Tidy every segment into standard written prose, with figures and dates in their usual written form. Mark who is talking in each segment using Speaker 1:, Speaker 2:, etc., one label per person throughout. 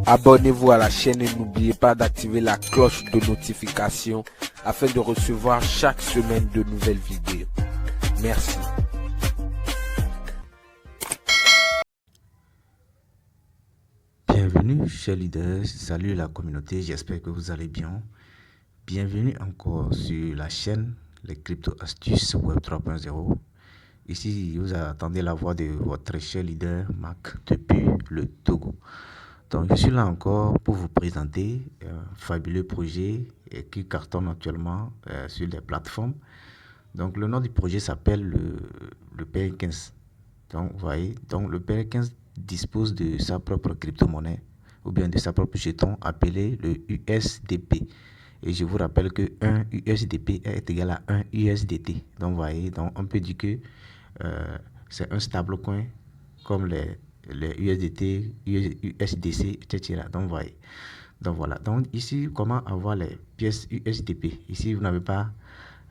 Speaker 1: Abonnez-vous à la chaîne et n'oubliez pas d'activer la cloche de notification afin de recevoir chaque semaine de nouvelles vidéos. Merci.
Speaker 2: Bienvenue chers leaders, salut la communauté, j'espère que vous allez bien. Bienvenue encore sur la chaîne Les Crypto Astuces Web 3.0. Ici, vous attendez la voix de votre cher leader Mac depuis le Togo. Donc, je suis là encore pour vous présenter un fabuleux projet qui cartonne actuellement sur les plateformes. Donc, le nom du projet s'appelle le PR15. Donc, vous voyez, donc le PR15 dispose de sa propre crypto-monnaie ou bien de sa propre jeton appelé le USDP. Et je vous rappelle que 1 USDP est égal à 1 USDT. Donc, vous voyez, donc on peut dire que c'est un stablecoin comme les USDT, USDC, etc. Donc, vous voyez. Donc, voilà. Donc, ici, comment avoir les pièces USDP? Ici, vous n'avez pas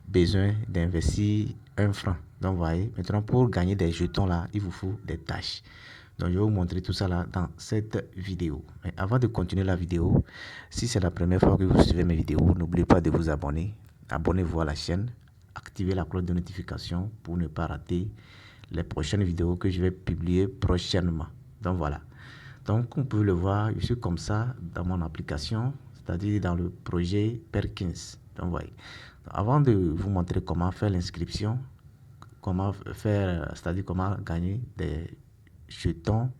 Speaker 2: besoin d'investir un franc. Donc, vous voyez, maintenant, pour gagner des jetons là, il vous faut des tâches. Donc, je vais vous montrer tout ça là dans cette vidéo. Mais avant de continuer la vidéo, si c'est la première fois que vous suivez mes vidéos, n'oubliez pas de vous abonner. Abonnez-vous à la chaîne. Activez la cloche de notification pour ne pas rater les prochaines vidéos que je vais publier prochainement. Donc, voilà. Donc, comme vous pouvez le voir, je suis comme ça dans mon application, c'est-à-dire dans le projet Perkins. Donc, voyez. Avant de vous montrer comment faire l'inscription, comment faire, c'est-à-dire comment gagner des jetons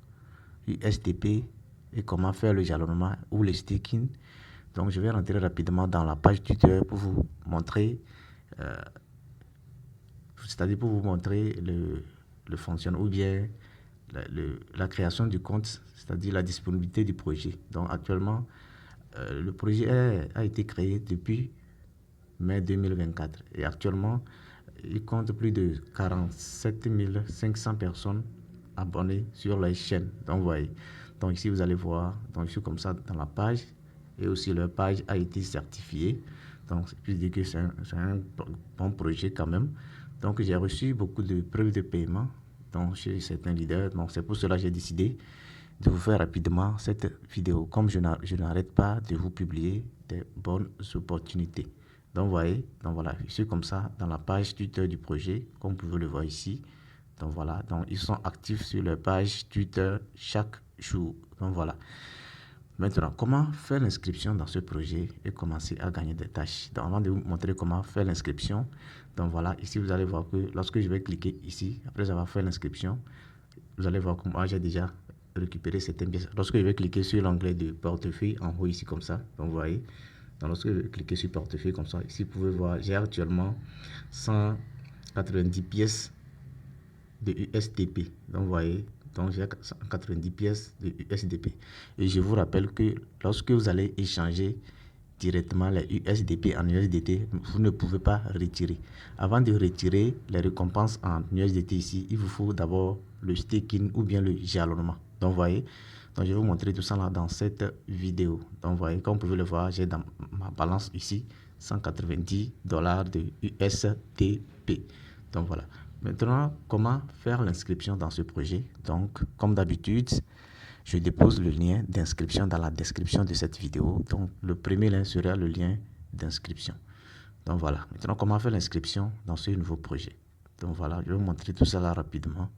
Speaker 2: USDP et comment faire le jalonnement ou le staking, donc je vais rentrer rapidement dans la page Twitter pour vous montrer, c'est-à-dire pour vous montrer le fonctionnement ou bien la création du compte, c'est-à-dire la disponibilité du projet. Donc actuellement, le projet a été créé depuis mai 2024 et actuellement, il compte plus de 47 500 personnes abonnées sur la chaîne. Donc, vous voyez. Donc, ici, vous allez voir. Donc, je suis comme ça dans la page. Et aussi, leur page a été certifiée. Donc, je dis que c'est un bon projet quand même. Donc, j'ai reçu beaucoup de preuves de paiement donc, chez certains leaders. Donc, c'est pour cela que j'ai décidé de vous faire rapidement cette vidéo. Comme je n'arrête pas de vous publier des bonnes opportunités. Donc, vous voyez, donc voilà, je suis comme ça dans la page Twitter du projet, comme vous pouvez le voir ici. Donc, voilà, donc ils sont actifs sur leur page Twitter chaque jour. Donc, voilà. Maintenant, comment faire l'inscription dans ce projet et commencer à gagner des tâches? Donc, avant de vous montrer comment faire l'inscription, donc voilà, ici vous allez voir que lorsque je vais cliquer ici, après avoir fait l'inscription, vous allez voir que moi j'ai déjà récupéré certaines pièces. Lorsque je vais cliquer sur l'onglet de portefeuille en haut ici comme ça, donc vous voyez, donc lorsque je vais cliquer sur portefeuille comme ça, ici vous pouvez voir, j'ai actuellement 190 pièces de USDP. Donc vous voyez, donc j'ai 190 pièces de USDP. Et je vous rappelle que lorsque vous allez échanger directement les USDP en USDT, vous ne pouvez pas retirer. Avant de retirer les récompenses en USDT ici, il vous faut d'abord le staking ou bien le jalonnement. Donc, vous voyez, donc je vais vous montrer tout ça là dans cette vidéo. Donc, vous voyez, comme vous pouvez le voir, j'ai dans ma balance ici 190 $ de USDP. Donc, voilà. Maintenant, comment faire l'inscription dans ce projet? Donc, comme d'habitude, je dépose le lien d'inscription dans la description de cette vidéo. Donc, le premier lien sera le lien d'inscription. Donc, voilà. Maintenant, comment faire l'inscription dans ce nouveau projet? Donc, voilà, je vais vous montrer tout ça là rapidement.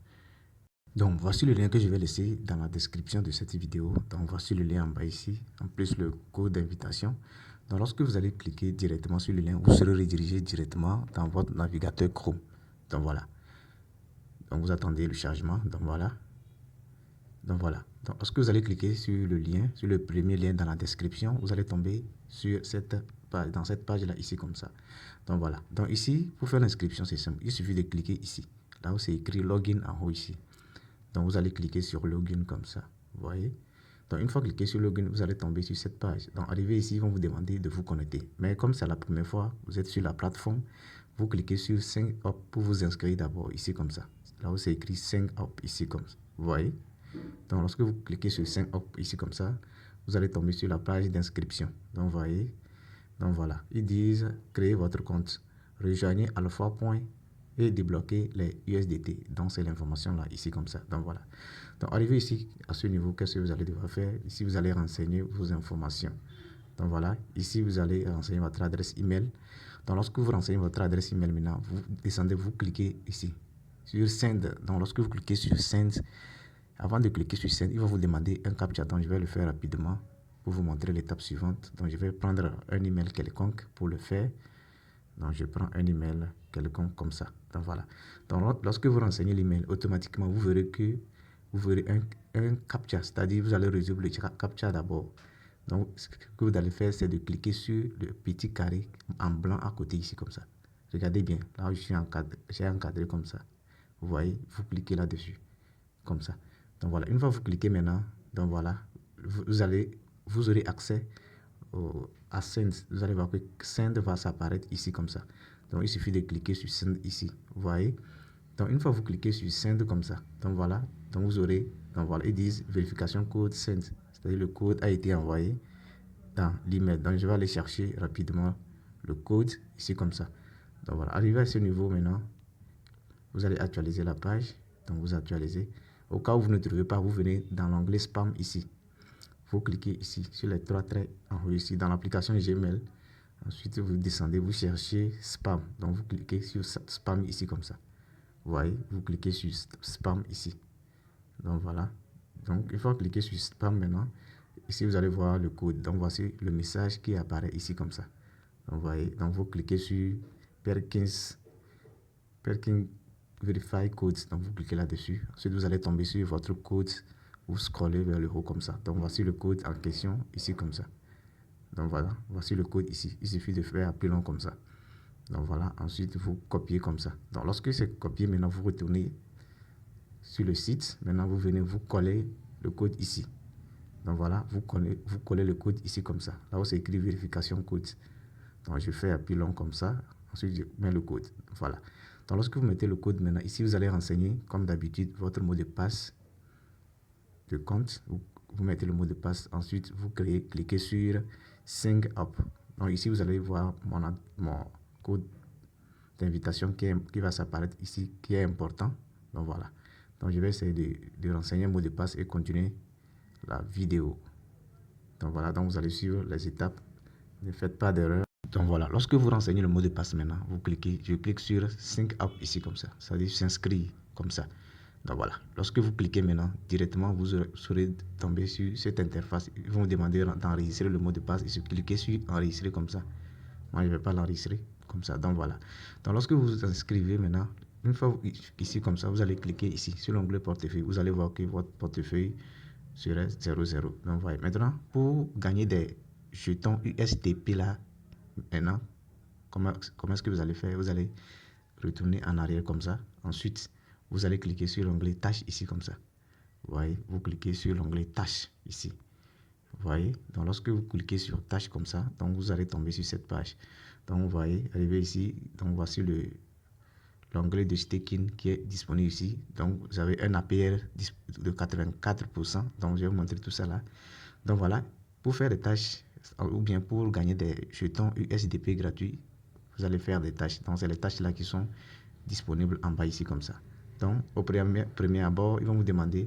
Speaker 2: Donc, voici le lien que je vais laisser dans la description de cette vidéo. Donc, voici le lien en bas ici, en plus le code d'invitation. Donc, lorsque vous allez cliquer directement sur le lien, vous serez redirigé directement dans votre navigateur Chrome. Donc, voilà. Donc, vous attendez le chargement. Donc, voilà. Donc voilà, donc lorsque vous allez cliquer sur le lien, sur le premier lien dans la description, vous allez tomber sur cette page, dans cette page là ici comme ça. Donc voilà, donc ici pour faire l'inscription c'est simple, il suffit de cliquer ici, là où c'est écrit login en haut ici. Donc vous allez cliquer sur login comme ça, vous voyez. Donc une fois cliqué sur login, vous allez tomber sur cette page. Donc arrivé ici, ils vont vous demander de vous connecter. Mais comme c'est la première fois, vous êtes sur la plateforme, vous cliquez sur Sign Up pour vous inscrire d'abord ici comme ça. Là où c'est écrit Sign Up ici comme ça, vous voyez. Donc, lorsque vous cliquez sur Sign Up ici comme ça, vous allez tomber sur la page d'inscription. Donc, vous voyez. Donc, voilà. Ils disent créer votre compte. Rejoignez Alpha Point et débloquer les USDT. Donc, c'est l'information là, ici, comme ça. Donc, voilà. Donc, arrivé ici, à ce niveau, qu'est-ce que vous allez devoir faire? Ici, vous allez renseigner vos informations. Donc, voilà. Ici, vous allez renseigner votre adresse email. Donc, lorsque vous renseignez votre adresse email maintenant, vous descendez, vous cliquez ici sur Send. Donc, lorsque vous cliquez sur Send, avant de cliquer sur Send, il va vous demander un captcha. Donc, je vais le faire rapidement pour vous montrer l'étape suivante. Donc, je vais prendre un email quelconque pour le faire. Donc, je prends un email quelconque comme ça. Donc, voilà. Donc, lorsque vous renseignez l'email, automatiquement, vous verrez un captcha. C'est-à-dire, vous allez résoudre le captcha d'abord. Donc, ce que vous allez faire, c'est de cliquer sur le petit carré en blanc à côté ici, comme ça. Regardez bien. Là, j'ai encadré comme ça. Vous voyez, vous cliquez là-dessus. Comme ça. Donc, voilà. Une fois que vous cliquez maintenant, donc voilà, vous aurez accès à Send. Vous allez voir que Send va s'apparaître ici comme ça. Donc, il suffit de cliquer sur Send ici. Vous voyez? Donc, une fois que vous cliquez sur Send comme ça, donc voilà, donc vous aurez, donc voilà, ils disent vérification code Send. C'est-à-dire le code a été envoyé dans l'email. Donc, je vais aller chercher rapidement le code ici comme ça. Donc, voilà, arrivé à ce niveau maintenant, vous allez actualiser la page. Donc, vous actualisez. Au cas où vous ne trouvez pas, vous venez dans l'onglet Spam ici. Vous cliquez ici sur les trois traits en haut ici dans l'application Gmail. Ensuite, vous descendez, vous cherchez Spam. Donc, vous cliquez sur Spam ici comme ça. Vous voyez, vous cliquez sur Spam ici. Donc, voilà. Donc, il faut cliquer sur Spam maintenant. Ici, vous allez voir le code. Donc, voici le message qui apparaît ici comme ça. Donc, vous voyez, donc vous cliquez sur Perkins Verify Codes. Donc, vous cliquez là-dessus. Ensuite, vous allez tomber sur votre code. Vous scrollez vers le haut comme ça. Donc, voici le code en question ici comme ça. Donc, voilà. Voici le code ici. Il suffit de faire plus long comme ça. Donc, voilà. Ensuite, vous copiez comme ça. Donc, lorsque c'est copié, maintenant, vous retournez sur le site. Maintenant, vous venez vous coller le code ici. Donc, voilà. Vous collez le code ici comme ça. Là où c'est écrit vérification code. Donc, je fais un plus long comme ça. Ensuite, je mets le code. Voilà. Donc, lorsque vous mettez le code maintenant, ici, vous allez renseigner, comme d'habitude, votre mot de passe de compte. Vous mettez le mot de passe. Ensuite, vous cliquez sur Sign Up. Donc, ici, vous allez voir mon code d'invitation qui va s'apparaître ici, qui est important. Donc, voilà. Donc, je vais essayer de renseigner un mot de passe et continuer la vidéo. Donc, voilà. Donc, vous allez suivre les étapes. Ne faites pas d'erreur. Donc voilà, lorsque vous renseignez le mot de passe maintenant, je clique sur Sync Up ici comme ça, c'est-à-dire s'inscrire comme ça. Donc voilà, lorsque vous cliquez maintenant, directement vous serez tombé sur cette interface. Ils vont vous demander d'enregistrer le mot de passe et se cliquez sur enregistrer comme ça. Moi je ne vais pas l'enregistrer comme ça, donc voilà. Donc lorsque vous vous inscrivez maintenant, une fois ici comme ça, vous allez cliquer ici sur l'onglet portefeuille. Vous allez voir que votre portefeuille serait 00. Donc voilà, maintenant pour gagner des jetons USDP là, maintenant, comment est-ce que vous allez faire? Vous allez retourner en arrière comme ça. Ensuite, vous allez cliquer sur l'onglet tâches ici comme ça. Vous voyez, vous cliquez sur l'onglet tâches ici. Vous voyez, donc lorsque vous cliquez sur tâches comme ça, donc vous allez tomber sur cette page. Donc vous voyez, arrivé ici, donc voici l'onglet de staking qui est disponible ici. Donc vous avez un APR de 84%. Donc je vais vous montrer tout ça là. Donc voilà, pour faire des tâches ou bien pour gagner des jetons USDP gratuits, vous allez faire des tâches. Donc c'est les tâches là qui sont disponibles en bas ici comme ça. Donc au premier abord, ils vont vous demander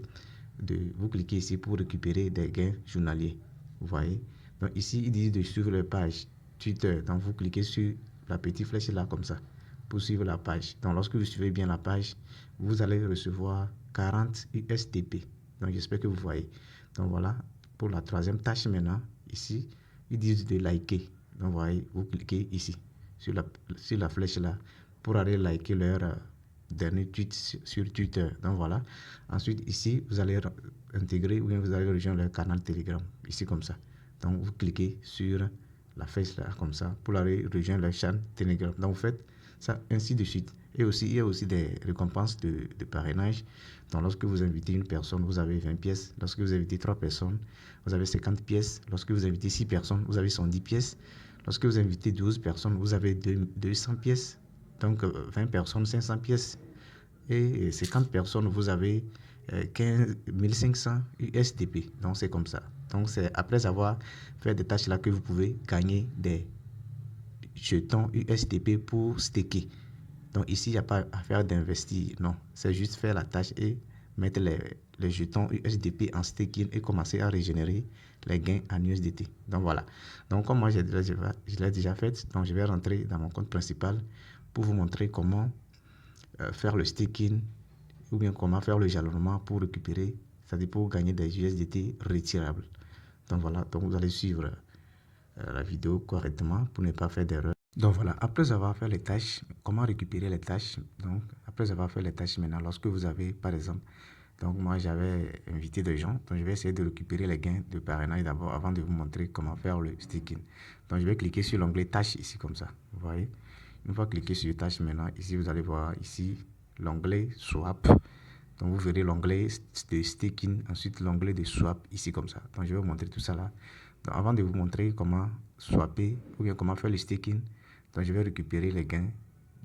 Speaker 2: de vous cliquer ici pour récupérer des gains journaliers. Vous voyez. Donc ici, ils disent de suivre la page Twitter. Donc vous cliquez sur la petite flèche là comme ça pour suivre la page. Donc lorsque vous suivez bien la page, vous allez recevoir 40 USDP. Donc j'espère que vous voyez. Donc voilà, pour la troisième tâche maintenant, ici, ils disent de liker. Donc vous voyez, vous cliquez ici sur la flèche là pour aller liker leur dernier tweet sur Twitter. Donc voilà. Ensuite ici, vous allez intégrer ou bien vous allez rejoindre leur canal Telegram ici comme ça. Donc vous cliquez sur la flèche là comme ça pour aller rejoindre leur chaîne Telegram. Donc vous faites ça ainsi de suite. Et aussi, il y a aussi des récompenses de parrainage. Donc, lorsque vous invitez une personne, vous avez 20 pièces. Lorsque vous invitez 3 personnes, vous avez 50 pièces. Lorsque vous invitez 6 personnes, vous avez 110 pièces. Lorsque vous invitez 12 personnes, vous avez 200 pièces. Donc, 20 personnes, 500 pièces. Et 50 personnes, vous avez 15 500 USDP. Donc, c'est comme ça. Donc, c'est après avoir fait des tâches là que vous pouvez gagner des jetons USDP pour staker. Donc ici, il n'y a pas à faire d'investir. Non, c'est juste faire la tâche et mettre les jetons USDP en staking et commencer à régénérer les gains en USDT. Donc voilà. Donc comme moi, je l'ai déjà fait, donc je vais rentrer dans mon compte principal pour vous montrer comment faire le staking ou bien comment faire le jalonnement pour récupérer, c'est-à-dire pour gagner des USDT retirables. Donc voilà, donc vous allez suivre la vidéo correctement pour ne pas faire d'erreur. Donc voilà, après avoir fait les tâches, comment récupérer les tâches? Donc après avoir fait les tâches maintenant, lorsque vous avez par exemple, donc moi j'avais invité des gens, donc je vais essayer de récupérer les gains de parrainage d'abord avant de vous montrer comment faire le staking. Donc je vais cliquer sur l'onglet tâches ici comme ça, vous voyez. Une fois cliqué sur tâches maintenant, ici vous allez voir ici l'onglet swap. Donc vous verrez l'onglet de staking, ensuite l'onglet de swap ici comme ça. Donc je vais vous montrer tout ça là. Donc avant de vous montrer comment swapper ou bien comment faire le staking, donc je vais récupérer les gains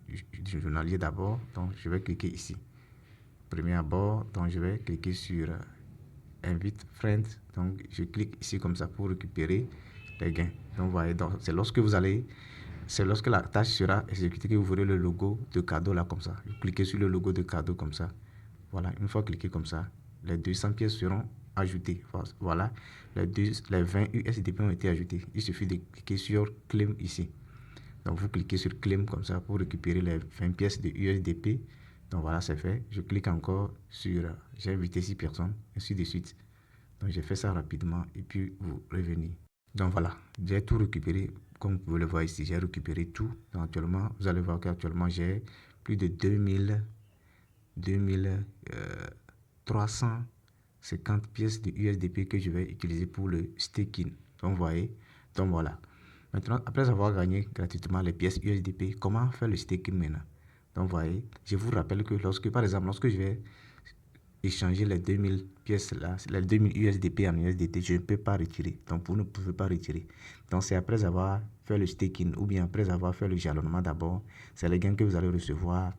Speaker 2: du journalier d'abord. Donc je vais cliquer ici. Premier abord, donc je vais cliquer sur Invite Friend. Donc je clique ici comme ça pour récupérer les gains. Donc vous voyez, c'est lorsque la tâche sera exécutée que vous verrez le logo de cadeau là comme ça. Vous cliquez sur le logo de cadeau comme ça. Voilà, une fois cliqué comme ça, les 200 pièces seront ajoutées. Voilà, les 20 USDP ont été ajoutés. Il suffit de cliquer sur Claim ici. Donc vous cliquez sur Claim comme ça pour récupérer les 20 pièces de USDP. Donc voilà, c'est fait. Je clique encore sur j'ai invité 6 personnes, ainsi de suite. Donc j'ai fait ça rapidement et puis vous revenez. Donc voilà, j'ai tout récupéré. Comme vous pouvez le voir ici, j'ai récupéré tout. Donc actuellement, vous allez voir qu'actuellement j'ai plus de 2350 pièces de USDP que je vais utiliser pour le staking. Donc vous voyez, donc voilà. Maintenant, après avoir gagné gratuitement les pièces USDP, comment faire le staking maintenant? Donc vous voyez, je vous rappelle que par exemple, lorsque je vais échanger les 2000 pièces là, les 2000 USDP en USDT, je ne peux pas retirer. Donc vous ne pouvez pas retirer. Donc c'est après avoir fait le staking ou bien après avoir fait le jalonnement d'abord, c'est les gains que vous allez recevoir,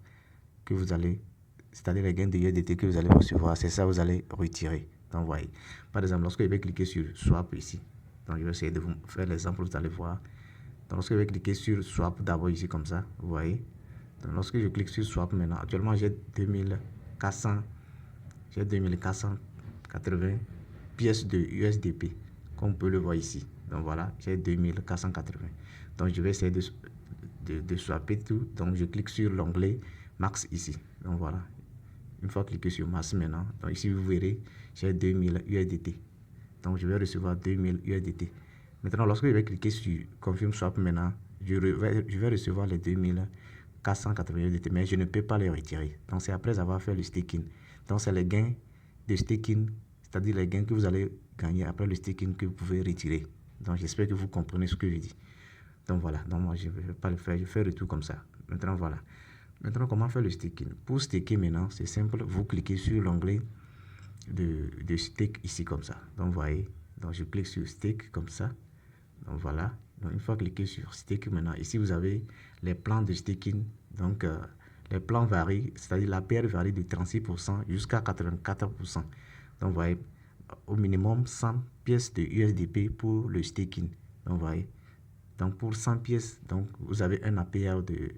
Speaker 2: c'est-à-dire les gains de USDT que vous allez recevoir, c'est ça que vous allez retirer. Donc vous voyez, par exemple, lorsque je vais cliquer sur Swap ici, donc je vais essayer de vous faire l'exemple, vous allez voir. Donc lorsque je vais cliquer sur Swap d'abord ici comme ça, vous voyez. Donc lorsque je clique sur Swap maintenant, actuellement j'ai 2480 pièces de USDP, comme on peut le voir ici. Donc voilà, j'ai 2480. Donc je vais essayer de swapper tout. Donc je clique sur l'onglet Max ici. Donc voilà. Une fois cliqué sur Max maintenant, donc ici vous verrez, j'ai 2000 USDT. Donc je vais recevoir 2000 USDT. Maintenant, lorsque je vais cliquer sur Confirm Swap maintenant, je vais recevoir les 2480 USDT, mais je ne peux pas les retirer. Donc c'est après avoir fait le staking. Donc c'est les gains de staking, c'est-à-dire les gains que vous allez gagner après le staking que vous pouvez retirer. Donc j'espère que vous comprenez ce que je dis. Donc voilà, donc moi je ne vais pas le faire, je fais le tout comme ça. Maintenant voilà. Maintenant comment faire le staking? Pour staker maintenant, c'est simple, vous cliquez sur l'onglet de stake ici comme ça. Donc vous voyez, donc je clique sur stake comme ça. Donc voilà, donc une fois cliqué sur stake maintenant, ici vous avez les plans de staking. Donc les plans varient, c'est-à-dire la paire varie de 36% jusqu'à 84%. Donc vous voyez, au minimum 100 pièces de USDP pour le staking. Donc vous voyez, donc pour 100 pièces, donc vous avez un APR de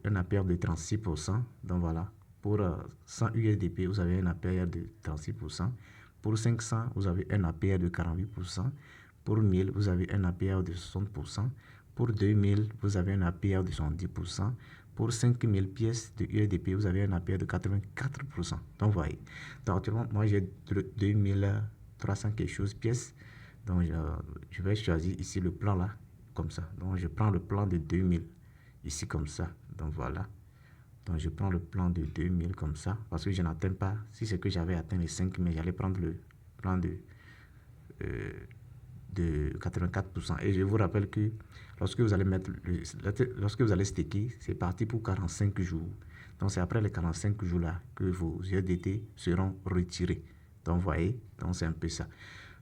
Speaker 2: 36%. Donc voilà, pour 100 USDP, vous avez un APR de 36%. Pour 500, vous avez un APR de 48%. Pour 1000, vous avez un APR de 60%. Pour 2000, vous avez un APR de 70%. Pour 5000 pièces de USDP, vous avez un APR de 84%. Donc, vous voyez. Donc, actuellement, moi, j'ai 2300 quelque chose pièces. Donc, je vais choisir ici le plan là, comme ça. Donc, je prends le plan de 2000, ici comme ça. Donc, voilà. Donc, je prends le plan de 2000 comme ça, parce que je n'atteins pas. Si c'est que j'avais atteint les 5000, j'allais prendre le plan de 84%. Et je vous rappelle que lorsque vous allez lorsque vous allez staker, c'est parti pour 45 jours. Donc, c'est après les 45 jours là que vos USDT seront retirés. Donc, vous voyez, donc c'est un peu ça.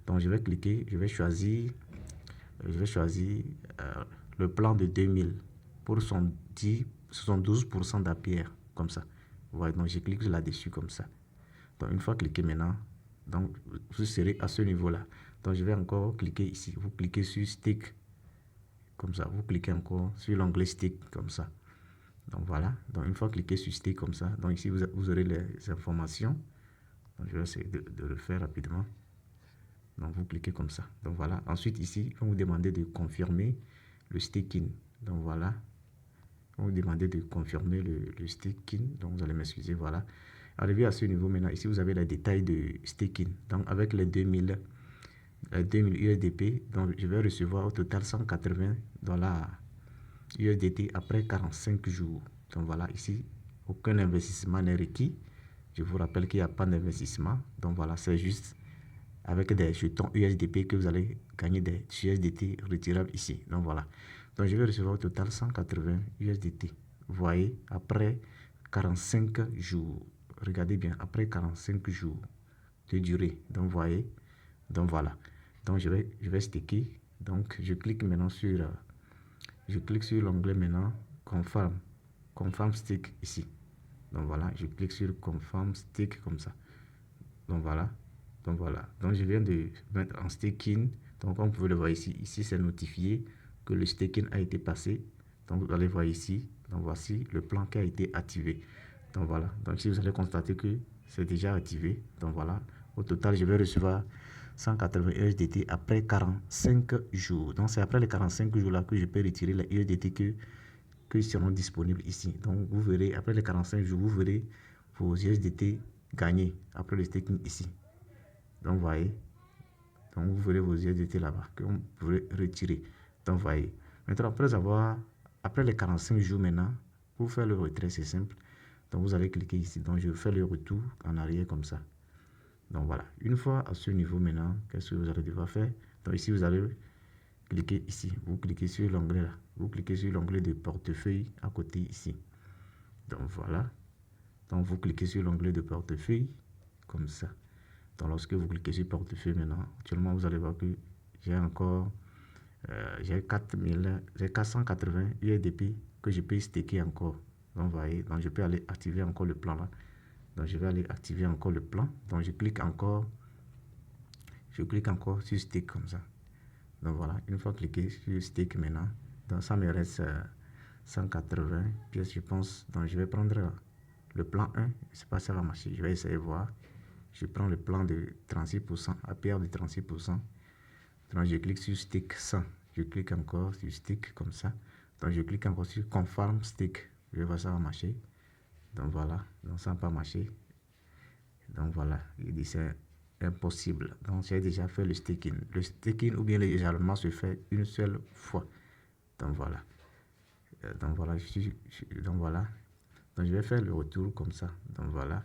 Speaker 2: Donc, je vais cliquer, je vais choisir le plan de 2000 pour 72% d'APR, comme ça. Vous voyez, donc je clique là-dessus comme ça. Donc, une fois cliqué maintenant, donc vous serez à ce niveau-là. Donc, je vais encore cliquer ici. Vous cliquez sur Stake, comme ça. Vous cliquez encore sur l'onglet Stake, comme ça. Donc voilà, donc une fois cliqué sur stake comme ça, donc ici vous aurez les informations. Donc je vais essayer de le faire rapidement. Donc vous cliquez comme ça. Donc voilà, ensuite ici, on vous demandez de confirmer le staking. Donc voilà, on vous demandez de confirmer le staking. Donc vous allez m'excuser, voilà. Arrivé à ce niveau maintenant, ici vous avez les détails de staking. Donc avec les 2000 USDP, donc je vais recevoir au total 180 dollars USDT après 45 jours. Donc voilà, ici, aucun investissement n'est requis. Je vous rappelle qu'il n'y a pas d'investissement. Donc voilà, c'est juste avec des jetons USDP que vous allez gagner des USDT retirables ici. Donc voilà. Donc je vais recevoir au total 180 USDT. Vous voyez, après 45 jours. Regardez bien, après 45 jours de durée. Donc vous voyez, donc voilà. Donc je vais staker. Donc je clique maintenant sur l'onglet maintenant confirm stake ici. Donc voilà, je clique sur confirm stake comme ça. Donc voilà. Donc je viens de mettre en staking. Donc comme vous pouvez le voir ici, c'est notifié que le staking a été passé. Donc vous allez voir ici. Donc voici le plan qui a été activé. Donc voilà. Donc ici vous allez constater que c'est déjà activé. Donc voilà. Au total, je vais recevoir 180 USDT après 45 jours. Donc c'est après les 45 jours là que je peux retirer les USDT que seront disponibles ici. Donc vous verrez, après les 45 jours, vous verrez vos USDT gagnés après le staking ici. Donc vous voyez, donc vous verrez vos USDT là-bas que vous pouvez retirer. Donc vous voyez. Maintenant, après les 45 jours maintenant, pour faire le retrait, c'est simple. Donc vous allez cliquer ici. Donc je fais le retour en arrière comme ça. Donc voilà, une fois à ce niveau maintenant, qu'est-ce que vous allez devoir faire? Donc ici, vous allez cliquer ici. Vous cliquez sur l'onglet là. Vous cliquez sur l'onglet de portefeuille à côté ici. Donc voilà. Donc vous cliquez sur l'onglet de portefeuille comme ça. Donc lorsque vous cliquez sur portefeuille maintenant, actuellement vous allez voir que j'ai encore j'ai 480 USDP que je peux staker encore. Donc vous voyez, donc je peux aller activer encore le plan là. Donc je vais aller activer encore le plan. Donc je clique encore sur stake comme ça. Donc voilà, une fois cliqué sur stake maintenant, donc ça me reste 180 pièces je pense. Donc je vais prendre le plan 1, c'est pas ça va marcher, je vais essayer de voir. Je prends le plan de 36%, APR de 36%. Donc je clique sur stake 100, je clique encore sur stake comme ça. Donc je clique encore sur confirm stake, je vais voir ça va marcher. Donc voilà, donc ça n'a pas marché. Donc voilà, il dit c'est impossible. Donc j'ai déjà fait le staking. Le staking ou bien le jalonnement se fait une seule fois. Donc voilà. Donc voilà, donc voilà. Donc je vais faire le retour comme ça. Donc voilà.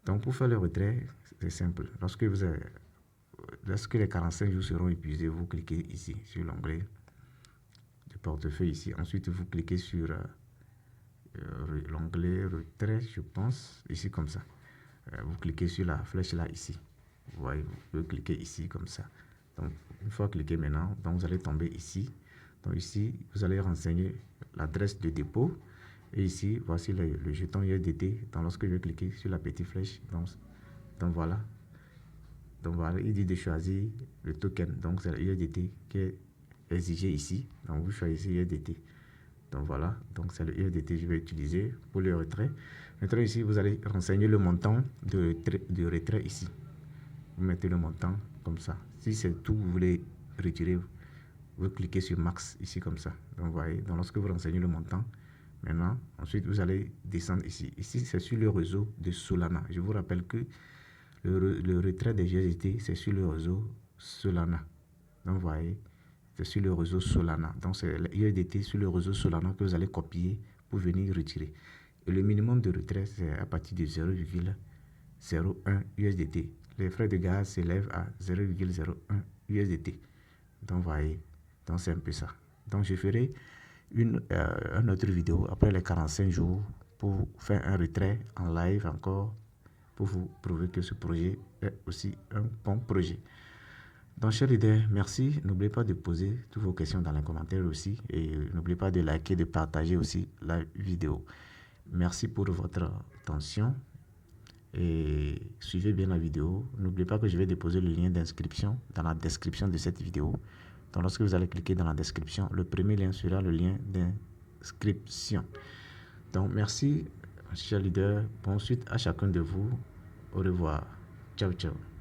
Speaker 2: Donc pour faire le retrait, c'est simple. Lorsque les 45 jours seront épuisés, vous cliquez ici sur l'onglet de portefeuille ici. Ensuite, vous cliquez sur l'onglet retrait, je pense, ici comme ça. Vous cliquez sur la flèche là ici. Vous voyez, vous pouvez cliquer ici comme ça. Donc une fois cliqué maintenant, donc vous allez tomber ici. Donc ici, vous allez renseigner l'adresse de dépôt. Et ici, voici le jeton USDT. Donc lorsque je vais cliquer sur la petite flèche, donc voilà. Donc voilà, il dit de choisir le token. Donc c'est le USDT qui est exigé ici. Donc vous choisissez USDT. Donc voilà, donc c'est le USDT que je vais utiliser pour le retrait. Maintenant ici, vous allez renseigner le montant de retrait ici. Vous mettez le montant comme ça. Si c'est tout, vous voulez retirer, vous cliquez sur max ici comme ça. Donc vous voyez, donc lorsque vous renseignez le montant, maintenant, ensuite vous allez descendre ici. Ici, c'est sur le réseau de Solana. Je vous rappelle que le retrait des USDT, c'est sur le réseau Solana. Donc vous voyez, c'est sur le réseau Solana. Donc c'est l'USDT sur le réseau Solana que vous allez copier pour venir retirer. Et le minimum de retrait, c'est à partir de 0,01 USDT. Les frais de gaz s'élèvent à 0,01 USDT. Donc vous voyez, donc c'est un peu ça. Donc je ferai une autre vidéo après les 45 jours pour faire un retrait en live encore pour vous prouver que ce projet est aussi un bon projet. Donc, chers leaders, merci. N'oubliez pas de poser toutes vos questions dans les commentaires aussi. Et n'oubliez pas de liker, de partager aussi la vidéo. Merci pour votre attention. Et suivez bien la vidéo. N'oubliez pas que je vais déposer le lien d'inscription dans la description de cette vidéo. Donc, lorsque vous allez cliquer dans la description, le premier lien sera le lien d'inscription. Donc, merci, cher leader. Bonne suite à chacun de vous. Au revoir. Ciao, ciao.